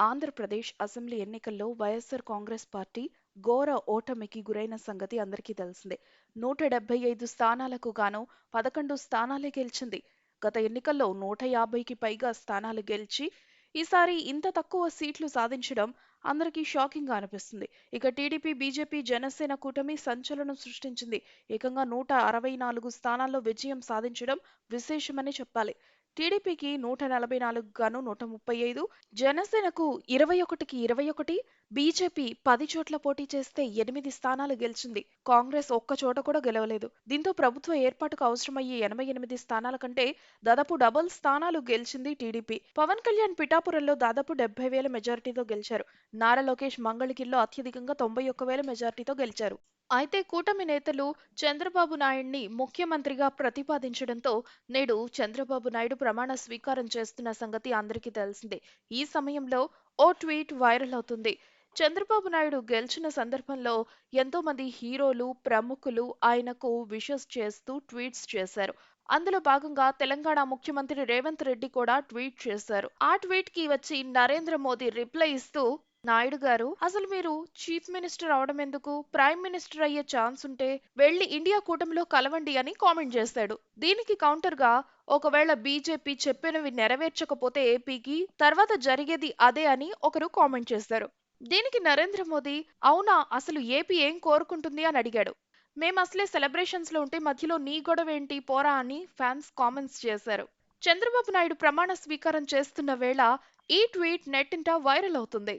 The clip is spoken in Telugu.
ఆంధ్రప్రదేశ్ అసెంబ్లీ ఎన్నికల్లో వైఎస్సార్ కాంగ్రెస్ పార్టీ ఘోర ఓటమికి గురైన సంగతి అందరికీ తెలిసిందే. 175 స్థానాలకు గాను 11 స్థానాలే గెలిచింది. గత ఎన్నికల్లో 150కి పైగా స్థానాలు గెలిచి ఈసారి ఇంత తక్కువ సీట్లు సాధించడం అందరికీ షాకింగ్ గా అనిపిస్తుంది. ఇక టీడీపీ, బీజేపీ, జనసేన కూటమి సంచలనం సృష్టించింది. ఏకంగా 164 స్థానాల్లో విజయం సాధించడం విశేషమని చెప్పాలి. టీడీపీకి 144 గాను 135, జనసేనకు 21కి 21, బీజేపీ 10 చోట్ల పోటీ చేస్తే 8 స్థానాలు గెలిచింది. కాంగ్రెస్ ఒక్క చోట కూడా గెలవలేదు. దీంతో ప్రభుత్వ ఏర్పాటుకు అవసరమయ్యే 88 స్థానాల కంటే దాదాపు డబుల్ స్థానాలు గెలిచింది టీడీపీ. పవన్ కళ్యాణ్ పిఠాపురంలో దాదాపు 70,000 మెజారిటీతో గెలిచారు. నారా లోకేష్ మంగళగిరిలో అత్యధికంగా 91,000 మెజారిటీతో గెలిచారు. అయితే కూటమి నేతలు చంద్రబాబు నాయుడిని ముఖ్యమంత్రిగా ప్రతిపాదించడంతో నేడు చంద్రబాబు నాయుడు ప్రమాణ స్వీకారం చేస్తున్న సంగతి అందరికీ తెలిసిందే. ఈ సమయంలో ఓ ట్వీట్ వైరల్ అవుతుంది. చంద్రబాబు నాయుడు గెలిచిన సందర్భంలో ఎంతో మంది హీరోలు, ప్రముఖులు ఆయనకు విషెస్ చేస్తూ ట్వీట్స్ చేశారు. అందులో భాగంగా తెలంగాణ ముఖ్యమంత్రి రేవంత్ రెడ్డి కూడా ట్వీట్ చేశారు. ఆ ట్వీట్ కి వచ్చి నరేంద్ర మోదీ రిప్లై ఇస్తూ, నాయుడు గారు, అసలు మీరు చీఫ్ మినిస్టర్ అవడం ఎందుకు? ప్రైమ్ మినిస్టర్ అయ్యే ఛాన్స్ ఉంటే వెళ్లి ఇండియా కూటమిలో కలవండి అని కామెంట్ చేశాడు. దీనికి కౌంటర్ గా, ఒకవేళ బీజేపీ చెప్పినవి నెరవేర్చకపోతే ఏపీకి తర్వాత జరిగేది అదే అని ఒకరు కామెంట్ చేశారు. దీనికి నరేంద్ర మోదీ, అవునా, అసలు ఏపీ ఏం కోరుకుంటుంది అని అడిగాడు. మేమసలే సెలబ్రేషన్స్ లో ఉంటే మధ్యలో నీ గొడవేంటి పోరా అని ఫ్యాన్స్ కామెంట్స్ చేశారు. చంద్రబాబు నాయుడు ప్రమాణ స్వీకారం చేస్తున్న వేళ ఈ ట్వీట్ నెట్టింట వైరల్ అవుతుంది.